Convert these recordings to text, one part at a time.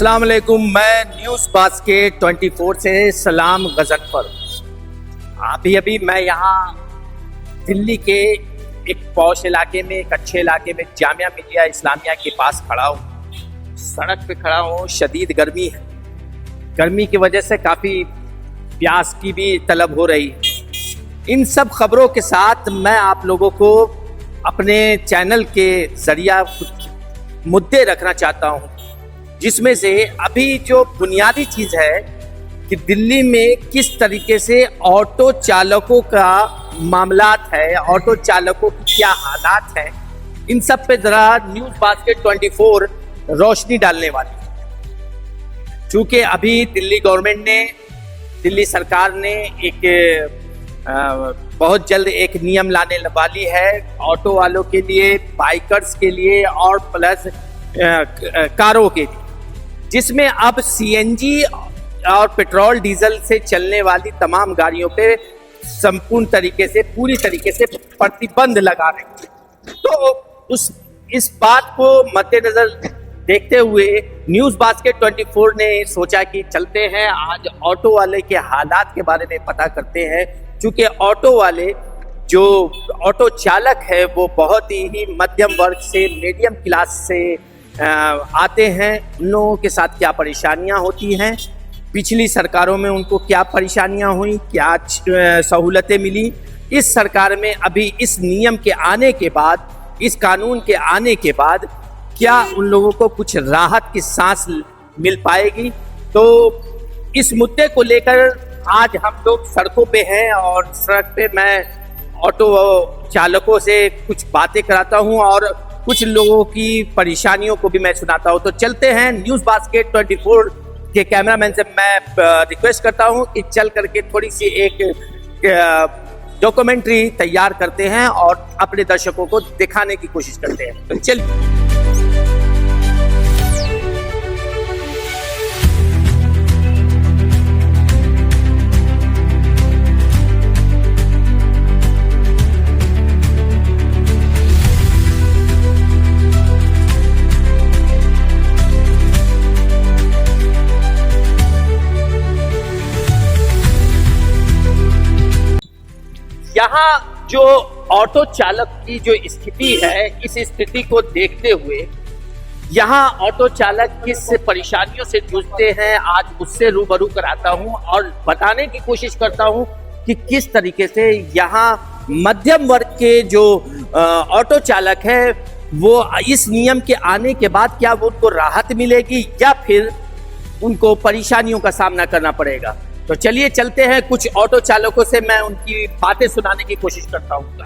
अस्सलाम वालेकुम। मैं न्यूज़ बास्केट 24 से सलाम गजनफर। अभी मैं यहाँ दिल्ली के एक पॉश इलाके में, एक अच्छे इलाके में, जामिया मिलिया इस्लामिया के पास खड़ा हूँ। सड़क पे खड़ा हूँ, शदीद गर्मी है। गर्मी की वजह से काफ़ी प्यास की भी तलब हो रही है। इन सब खबरों के साथ मैं आप लोगों को अपने चैनल के ज़रिया कुछ मुद्दे रखना चाहता हूँ, जिसमें से अभी जो बुनियादी चीज़ है कि दिल्ली में किस तरीके से ऑटो चालकों का मामलात है, ऑटो चालकों की क्या हालात है, इन सब पे ज़रा न्यूज़ बास्केट 24 रोशनी डालने वाली है। चूँकि अभी दिल्ली सरकार ने एक बहुत जल्द एक नियम लाने वाली है ऑटो वालों के लिए, बाइकर्स के लिए और प्लस कारों के लिए, जिसमें अब सीएनजी और पेट्रोल डीजल से चलने वाली तमाम गाड़ियों पे संपूर्ण तरीके से, पूरी तरीके से प्रतिबंध लगा रही है। तो इस बात को मद्देनजर देखते हुए न्यूज़ बास्केट 24 ने सोचा कि चलते हैं आज ऑटो वाले के हालात के बारे में पता करते हैं। चूँकि ऑटो वाले जो ऑटो चालक है वो बहुत ही मध्यम वर्ग से, मीडियम क्लास से आते हैं। उन लोगों के साथ क्या परेशानियां होती हैं, पिछली सरकारों में उनको क्या परेशानियां हुई, क्या सहूलतें मिली, इस सरकार में अभी इस नियम के आने के बाद, इस कानून के आने के बाद क्या उन लोगों को कुछ राहत की सांस मिल पाएगी। तो इस मुद्दे को लेकर आज हम लोग सड़कों पे हैं और सड़क पे मैं ऑटो चालकों से कुछ बातें कराता हूं और कुछ लोगों की परेशानियों को भी मैं सुनाता हूं। तो चलते हैं न्यूज़ बास्केट 24 के कैमरामैन से मैं रिक्वेस्ट करता हूं कि चल करके थोड़ी सी एक डॉक्यूमेंट्री तैयार करते हैं और अपने दर्शकों को दिखाने की कोशिश करते हैं। तो चलिए। यहाँ जो ऑटो चालक की जो स्थिति है, इस स्थिति को देखते हुए यहाँ ऑटो चालक किस परेशानियों से जूझते हैं आज उससे रूबरू कराता हूँ और बताने की कोशिश करता हूँ कि किस तरीके से यहाँ मध्यम वर्ग के जो ऑटो चालक है वो इस नियम के आने के बाद क्या वो उनको राहत मिलेगी या फिर उनको परेशानियों का सामना करना पड़ेगा। तो चलिए चलते हैं, कुछ ऑटो चालकों से मैं उनकी बातें सुनाने की कोशिश करता हूँ।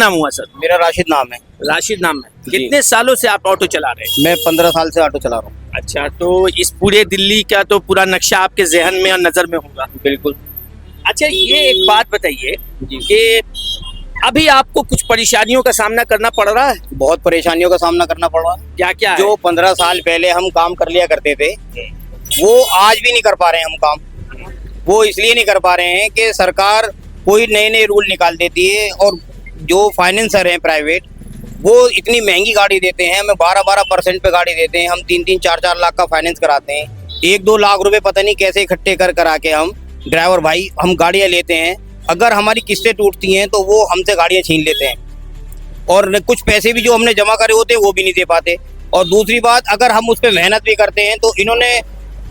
नाम हुआ सर? मेरा राशिद नाम है। राशिद नाम है। कितने सालों से आप ऑटो चला रहे हैं? मैं 15 साल से ऑटो चला रहा हूँ। अच्छा, तो इस पूरे दिल्ली का तो पूरा नक्शा आपके जहन में और नजर में होगा। बिल्कुल। अच्छा, ये एक बात बताइए कि अभी आपको कुछ परेशानियों का सामना करना पड़ रहा है? बहुत परेशानियों का सामना करना पड़ रहा है। क्या क्या है? जो 15 साल पहले हम काम कर लिया करते थे वो आज भी नहीं कर पा रहे हैं हम काम। वो इसलिए नहीं कर पा रहे हैं कि सरकार कोई नए नए रूल निकाल देती है और जो फाइनेंसर हैं प्राइवेट वो इतनी महंगी गाड़ी देते हैं, हमें 12% पे गाड़ी देते हैं। हम 3-3, 4-4 लाख का फाइनेंस कराते हैं, 1-2 लाख रुपए पता नहीं कैसे इकट्ठे करा के हम ड्राइवर भाई हम गाड़ियाँ लेते हैं। अगर हमारी किस्तें टूटती हैं तो वो हमसे गाड़ियाँ छीन लेते हैं और कुछ पैसे भी जो हमने जमा करे होते हैं वो भी नहीं दे पाते। और दूसरी बात, अगर हम उस पर मेहनत भी करते हैं तो इन्होंने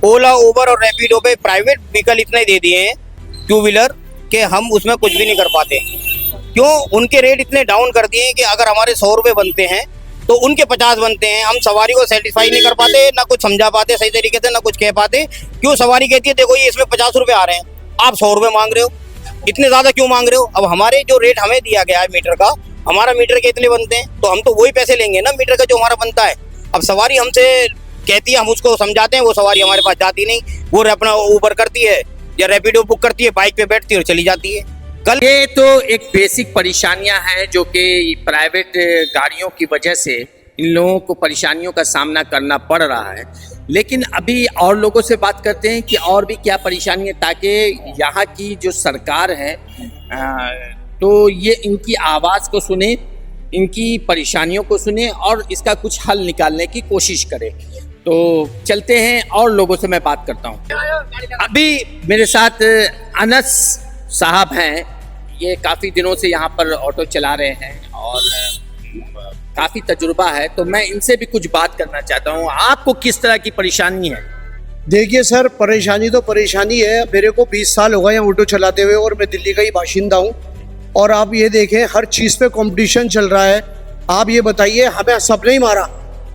ओला, उबर और रैपिडो पे प्राइवेट व्हीकल इतने दे दिए हैं, 2 व्हीलर, कि हम उसमें कुछ भी नहीं कर पाते। क्यों? उनके रेट इतने डाउन कर दिए हैं कि अगर हमारे 100 रुपये बनते हैं तो उनके 50 बनते हैं। हम सवारी को सेटिस्फाई नहीं कर पाते, ना कुछ समझा पाते सही तरीके से, ना कुछ कह पाते। क्यों? सवारी कहती है देखो ये इसमें 50 रुपये आ रहे हैं, आप 100 रुपये मांग रहे हो, इतने ज्यादा क्यों मांग रहे हो? अब हमारे जो रेट हमें दिया गया है मीटर का, हमारा मीटर के इतने बनते हैं तो हम तो वही पैसे लेंगे ना मीटर का जो हमारा बनता है। अब सवारी हमसे कहती है, हम उसको समझाते हैं, वो सवारी हमारे पास जाती नहीं, वो अपना ऊबर करती है या रैपिडो बुक करती है, बाइक पे बैठती है और चली जाती है। कल ये तो एक बेसिक परेशानियां हैं जो कि प्राइवेट गाड़ियों की वजह से इन लोगों को परेशानियों का सामना करना पड़ रहा है। लेकिन अभी और लोगों से बात करते हैं कि और भी क्या परेशानी है, ताकि यहाँ की जो सरकार है तो ये इनकी आवाज़ को सुने इनकी परेशानियों को सुने और इसका कुछ हल निकालने की कोशिश करें। तो चलते हैं और लोगों से मैं बात करता हूँ। अभी मेरे साथ अनस साहब हैं, ये काफ़ी दिनों से यहाँ पर ऑटो चला रहे हैं और काफ़ी तजुर्बा है, तो मैं इनसे भी कुछ बात करना चाहता हूँ। आपको किस तरह की परेशानी है? देखिए सर, परेशानी तो परेशानी है। मेरे को 20 साल हो गए हैं ऑटो चलाते हुए और मैं दिल्ली का ही बाशिंदा हूँ। और आप ये देखें, हर चीज़ पे कंपटीशन चल रहा है। आप ये बताइए, हमें सबने ही मारा,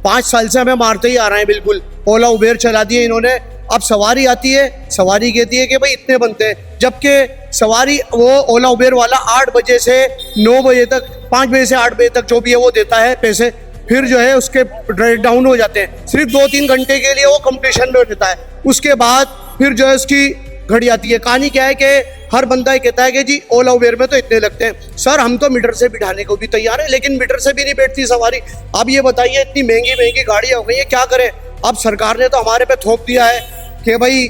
5 साल से हमें मारते ही आ रहे हैं। बिल्कुल ओला उबेर चला दिए इन्होंने। अब सवारी आती है, सवारी कहती है कि भाई इतने बनते हैं, जबकि सवारी वो ओला उबेर वाला 8 बजे से 9 बजे तक, 5 बजे से 8 बजे तक जो भी है वो देता है पैसे। फिर जो है उसके रेट डाउन हो जाते हैं। सिर्फ 2-3 घंटे के लिए वो कंपटीशन में रहता है। उसके बाद फिर जो है उसकी घड़ी आती है। कहानी क्या है कि हर बंदा ये कहता है कि जी ओला उबेर में तो इतने लगते हैं। सर, हम तो मीटर से बिठाने को भी तैयार है, लेकिन मीटर से भी नहीं बैठती सवारी। अब ये बताइए, इतनी महंगी महंगी गाड़ियाँ हो गई है, क्या करें? अब सरकार ने तो हमारे पे थोप दिया है कि भाई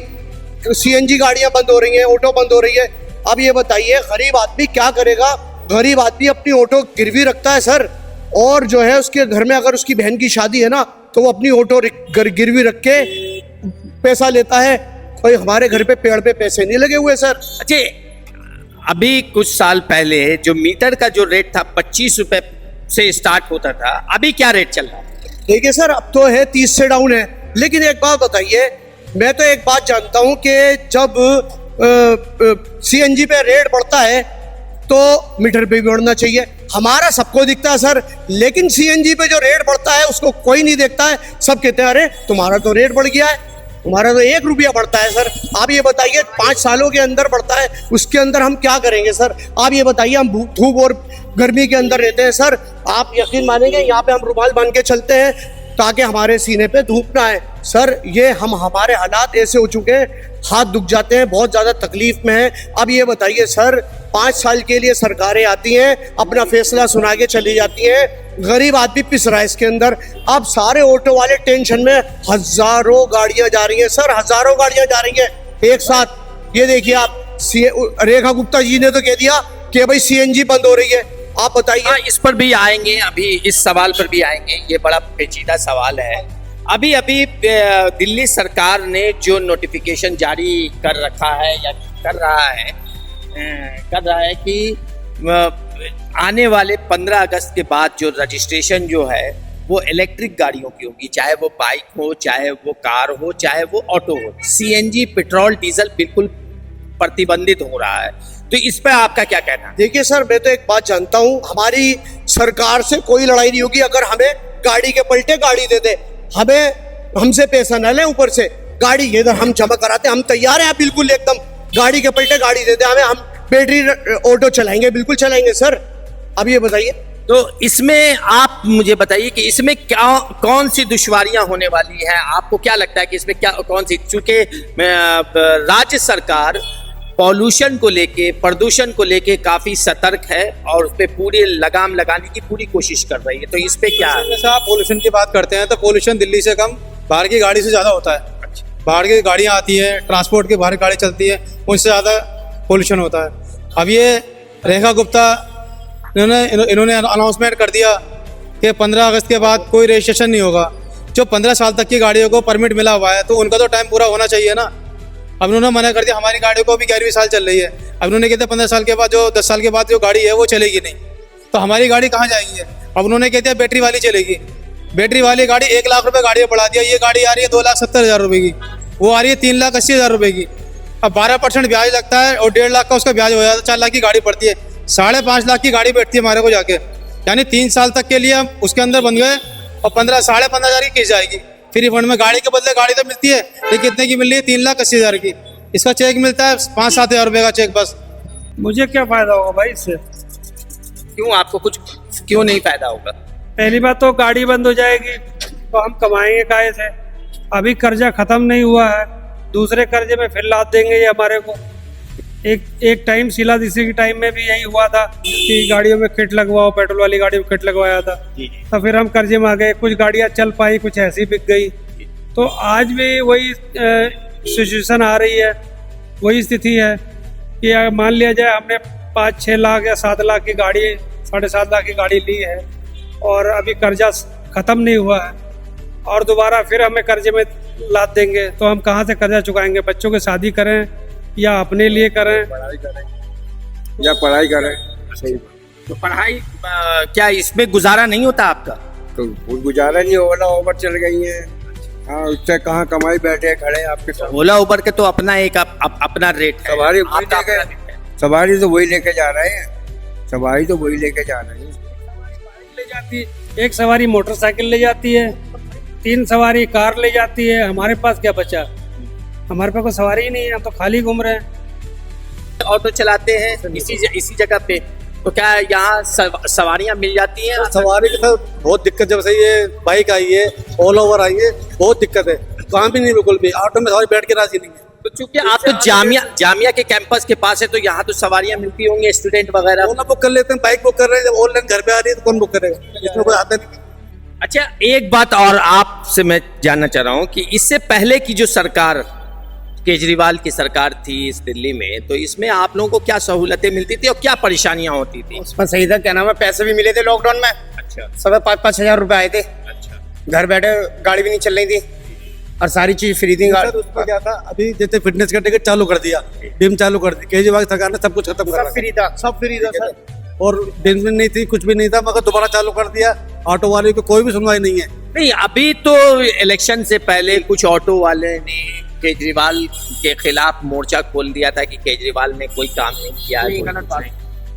CNG गाड़ियाँ बंद हो रही हैं, ऑटो बंद हो रही है। अब ये बताइए, गरीब आदमी क्या करेगा? गरीब आदमी अपनी ऑटो गिरवी रखता है सर, और जो है उसके घर में अगर उसकी बहन की शादी है ना, तो वो अपनी ऑटो गिरवी रख के पैसा लेता है। कोई हमारे घर पे पेड़ पे पैसे नहीं लगे हुए सर। अच्छा, अभी कुछ साल पहले जो मीटर का जो रेट था 25 रुपए से स्टार्ट होता था, अभी क्या रेट चल रहा है? देखिए सर, अब तो है 30 से डाउन है। लेकिन एक बात बताइए, मैं तो एक बात जानता हूँ कि जब CNG पे रेट बढ़ता है तो मीटर पे भी बढ़ना चाहिए। हमारा सबको दिखता है सर, लेकिन CNG पे जो रेट बढ़ता है उसको कोई नहीं देखता है। सब कहते हैं अरे तुम्हारा तो रेट बढ़ गया है, तुम्हारा तो 1 रुपया बढ़ता है सर। आप ये बताइए, 5 सालों के अंदर बढ़ता है, उसके अंदर हम क्या करेंगे सर? आप ये बताइए, हम धूप और गर्मी के अंदर रहते हैं सर। आप यकीन मानेंगे, यहाँ पे हम रुमाल बांध के चलते हैं ताकि हमारे सीने पे धूप ना आए। सर, ये हमारे हालात ऐसे हो चुके हैं, हाथ दुख जाते हैं, बहुत ज़्यादा तकलीफ में है। अब ये बताइए सर, 5 साल के लिए सरकारें आती हैं, अपना फैसला सुना के चली जाती हैं, गरीब आदमी पिस रहा है इसके अंदर। अब सारे ऑटो वाले टेंशन में, हजारों गाड़ियां जा रही हैं सर, हजारों गाड़ियां जा रही हैं एक साथ। ये देखिए आप, रेखा गुप्ता जी ने तो कह दिया कि भाई CNG बंद हो रही है। आप बताइए। हाँ, इस पर भी आएंगे, अभी इस सवाल पर भी आएंगे। ये बड़ा पेचीदा सवाल है। अभी दिल्ली सरकार ने जो नोटिफिकेशन जारी कर रखा है या कर रहा है कि आने वाले 15 अगस्त के बाद जो रजिस्ट्रेशन जो है वो इलेक्ट्रिक गाड़ियों की होगी, चाहे वो बाइक हो, चाहे वो कार हो, चाहे वो ऑटो हो। CNG पेट्रोल डीजल बिल्कुल प्रतिबंधित हो रहा है। तो इस पर आपका क्या कहना है? देखिए सर, मैं तो एक बात जानता हूँ, हमारी सरकार से कोई लड़ाई नहीं होगी अगर हमें गाड़ी के पलटे गाड़ी दे दे। हमसे पैसा न ले, ऊपर से गाड़ी इधर हम जमा कराते, हम तैयार हैं बिल्कुल एकदम। गाड़ी के पलटे गाड़ी देते हमें, हम बैटरी ऑटो चलाएंगे, बिल्कुल चलाएंगे सर। अब ये बताइए, तो इसमें आप मुझे बताइए कि इसमें क्या कौन सी दुश्वारियां होने वाली हैं? आपको क्या लगता है कि इसमें क्या कौन सी, चूंकि राज्य सरकार पॉल्यूशन को लेके, प्रदूषण को लेके काफी सतर्क है और उस पर पूरी लगाम लगाने की पूरी कोशिश कर रही है, तो इस पे क्या है? जैसे आप पोल्यूशन की बात करते हैं तो पोल्यूशन दिल्ली से कम बाहर की गाड़ी से ज़्यादा होता है। बाहर की गाड़ियाँ आती हैं, ट्रांसपोर्ट की बाहर गाड़ी चलती है, उनसे ज़्यादा पोल्यूशन होता है। अब ये रेखा गुप्ता इन्होंने अनाउंसमेंट कर दिया कि 15 अगस्त के बाद कोई रजिस्ट्रेशन नहीं होगा। जो 15 साल तक की गाड़ियों को परमिट मिला हुआ है तो उनका तो टाइम पूरा होना चाहिए ना। अब उन्होंने मना कर दिया, हमारी गाड़ियों को भी 11वीं साल चल रही है। अब उन्होंने कहते 15 साल के बाद, जो 10 साल के बाद जो गाड़ी है वो चलेगी नहीं, तो हमारी गाड़ी कहाँ जाएगी? अब उन्होंने कह दिया बैटरी वाली चलेगी। बैटरी वाली गाड़ी 1 लाख रुपये गाड़ी बढ़ा दिया। ये गाड़ी आ रही है 2,70,000 रुपये की, वो आ रही है 3,80,000 रुपये की। अब 12% ब्याज लगता है और 1.5 लाख का उसका ब्याज हो जाता है। 4 लाख की गाड़ी पड़ती है, 5.5 लाख की गाड़ी बैठती है हमारे को जाके। यानी 3 साल तक के लिए हम उसके अंदर बन गए और 15,000 साढ़े 15,000 की जाएगी। फ्री फंड में गाड़ी के बदले गाड़ी तो मिलती है, लेकिन कितने की मिल रही है? 3,80,000 की। इसका चेक मिलता है 5-7 हज़ार रुपये का चेक बस। मुझे क्या फायदा होगा भाई इससे? क्यों, आपको कुछ क्यों नहीं फायदा होगा? पहली बात तो गाड़ी बंद हो जाएगी तो हम कमाएंगे काहे से? अभी कर्जा खत्म नहीं हुआ है, दूसरे कर्जे में फिर लाद देंगे ये हमारे को। एक टाइम शीलादीदी के टाइम में भी यही हुआ था कि गाड़ियों में किट लगवाओ, पेट्रोल वाली गाड़ी में किट लगवाया था, तो फिर हम कर्जे में आ गए। कुछ गाड़ियां चल पाई, कुछ ऐसी बिक गई। तो आज भी वही सिचुएशन आ रही है, वही स्थिति है कि मान लिया जाए हमने 5-6 लाख या 7 लाख की गाड़ी 7.5 लाख की गाड़ी ली है और अभी कर्जा ख़त्म नहीं हुआ है और दोबारा फिर हमें कर्जे में लाद देंगे तो हम कहाँ से कर्जा चुकाएंगे? बच्चों की शादी करें या अपने लिए करें या पढ़ाई करें। सही तो पढ़ाई क्या इसमें गुजारा नहीं होता आपका? तो कोई गुजारा नहीं, ओला ओवर चल गई है। हाँ, उससे कहाँ कमाई बैठे खड़े आपके साथ। ओला उबर के तो अपना एक अपना रेट है। सवारी वही आपका लेके अपना रेट है। सवारी तो वही लेके जा रहे हैं, सवारी तो वही लेके जा रहे हैं। ले जाती है, एक सवारी मोटरसाइकिल ले जाती है, 3 सवारी कार ले जाती है। हमारे पास क्या बचा? हमारे पास कोई सवारी ही नहीं है, हम तो खाली घूम रहे हैं। ऑटो चलाते हैं इसी जगह पे, तो क्या यहाँ सवारियाँ मिल जाती हैं? सवारी के साथ बहुत दिक्कत, जब से ये बाइक आई है, ओला ओवर आई है, बहुत दिक्कत है। काम भी नहीं, बिल्कुल भी। ऑटो में सवारी बैठ के राजी नहीं है। तो चूंकि आप तो जामिया के कैंपस के पास है, तो यहाँ तो सवारियाँ मिलती होंगी, स्टूडेंट वगैरह। ओला बुक कर लेते हैं, बाइक बुक कर रहे हैं, जब ऑनलाइन घर पे आ रही है तो कौन बुक करेगा? इसमें कोई आता नहीं। अच्छा, एक बात और आपसे मैं जानना चाह रहा हूँ कि इससे पहले की जो सरकार, केजरीवाल की सरकार थी इस दिल्ली में, तो इसमें आप लोगों को क्या सहूलतें मिलती थी और क्या परेशानियां होती थी? उसमें सही था, क्या नाम है, पैसे भी मिले थे लॉकडाउन में। अच्छा सब 5-5 हजार रुपए आए थे। अच्छा। घर बैठे, गाड़ी भी नहीं चल रही थी और सारी चीज फ्री थी। सर, उसमें क्या था, अभी जैसे फिटनेस का टिकट चालू कर दिया, जिम चालू कर दी, केजरीवाल सरकार ने सब कुछ खत्म कर सब फ्री था। सब फ्री था सर, और दिन में नहीं थी, कुछ भी नहीं था, मगर दोबारा चालू कर दिया। ऑटो वाले को कोई भी सुनवाई नहीं है। नहीं, अभी तो इलेक्शन से पहले कुछ ऑटो वाले ने केजरीवाल के खिलाफ मोर्चा खोल दिया था कि केजरीवाल ने कोई काम नहीं किया।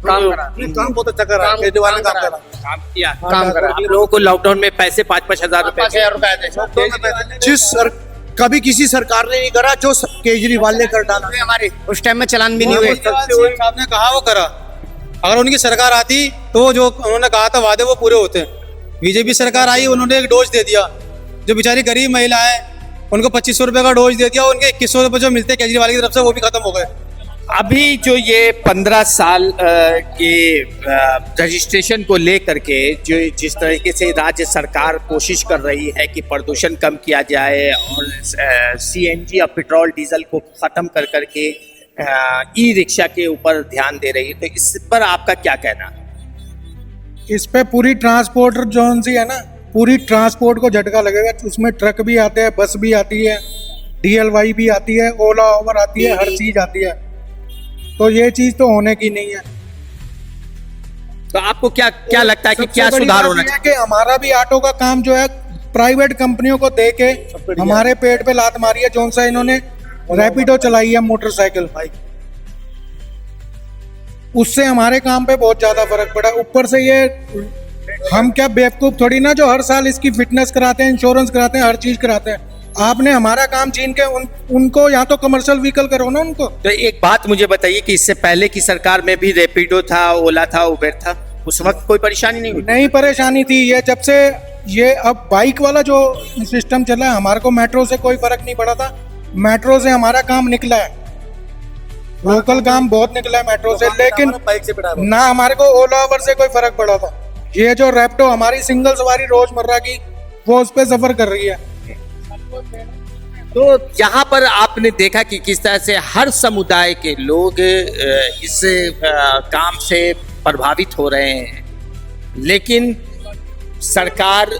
काम करा, काम बहुत अच्छा करा, केजरीवाल ने काम करा। काम किया, काम करा। आप लोगों को लॉकडाउन में पैसे 5-5 हजार रुपए 5 हजार रुपए आए थे। कभी किसी सरकार ने नहीं करा जो केजरीवाल ने कर डाला। हमारे उस टाइम में चलान भी नहीं हुए। साहब ने कहा वो करा। अगर उनकी सरकार आती तो जो उन्होंने कहा था वादे वो पूरे होते। बीजेपी सरकार आई, उन्होंने एक डोज दे दिया। जो बेचारी गरीब महिला है उनको 2500 रुपए का डोज दे दिया, उनके 2100 रुपए जो मिलते केजरीवाल की तरफ से वो भी खत्म हो गए। अभी जो ये 15 साल के रजिस्ट्रेशन को लेकर के जो जिस तरीके से राज्य सरकार कोशिश कर रही है कि प्रदूषण कम किया जाए और सीएनजी और पेट्रोल डीजल को खत्म कर करके ई रिक्शा के ऊपर ध्यान दे रही है, तो इस पर आपका क्या कहना? इस पे पूरी ट्रांसपोर्ट जोन सी है ना, पूरी ट्रांसपोर्ट को झटका लगेगा। उसमें ट्रक भी आते हैं, बस भी आती है, DLY भी आती है, ओला ओवर आती है, हर चीज आती है। तो ये चीज तो होने की नहीं है। तो आपको क्या लगता है कि सबसे क्या बड़ी सुधार बात होना ये है चाहिए? कि हमारा भी ऑटो का काम जो है प्राइवेट कंपनियों को दे के हमारे पेट पे लात मारी है। जोन सा इन्होंने रैपिडो चलाई है मोटरसाइकिल, उससे हमारे काम पे बहुत ज्यादा फर्क पड़ा। ऊपर से ये हम क्या बेवकूफ थोड़ी ना जो हर साल इसकी फिटनेस कराते हैं, इंश्योरेंस कराते हैं, हर चीज कराते हैं। आपने हमारा काम छीन के उनको या तो कमर्शियल व्हीकल करो ना उनको। तो एक बात मुझे बताइए कि इससे पहले की सरकार में भी रैपिडो था, ओला था, उबेर था, उस वक्त कोई परेशानी नहीं हुई? नहीं परेशानी थी। ये जब से ये अब बाइक वाला जो सिस्टम चला है, हमारे को मेट्रो से कोई फर्क नहीं पड़ा था। मेट्रो से हमारा काम निकला है, लोकल काम बहुत निकला है मेट्रो से, लेकिन बाइक से बिठा ना हमारे को ओला ओवर से कोई फर्क पड़ा था। ये जो रैपिडो हमारी सिंगल सवारी रोजमर्रा की, वो उस पर सफर कर रही है। तो यहाँ पर आपने देखा कि किस तरह से हर समुदाय के लोग इस काम से प्रभावित हो रहे हैं, लेकिन सरकार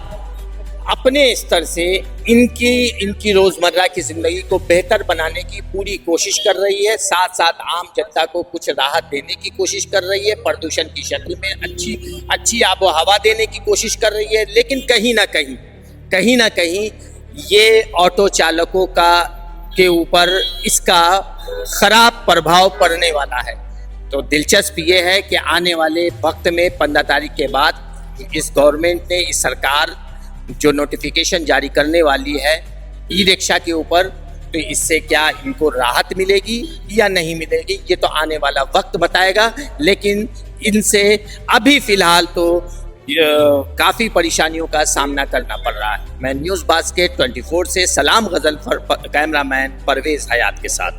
अपने स्तर से इनकी रोजमर्रा की जिंदगी को बेहतर बनाने की पूरी कोशिश कर रही है, साथ साथ आम जनता को कुछ राहत देने की कोशिश कर रही है, प्रदूषण की शक्ल में अच्छी आबो हवा देने की कोशिश कर रही है। लेकिन कहीं ना कहीं ये ऑटो चालकों के ऊपर इसका खराब प्रभाव पड़ने वाला है। तो दिलचस्प ये है कि आने वाले वक्त में 15 तारीख के बाद इस गवर्नमेंट ने, इस सरकार जो नोटिफिकेशन जारी करने वाली है ई रिक्शा के ऊपर, तो इससे क्या इनको राहत मिलेगी या नहीं मिलेगी, ये तो आने वाला वक्त बताएगा। लेकिन इनसे अभी फिलहाल तो काफ़ी परेशानियों का सामना करना पड़ रहा है। मैं न्यूज़ बास्केट 24 से सलाम गजनफर, कैमरामैन परवेज हयात के साथ।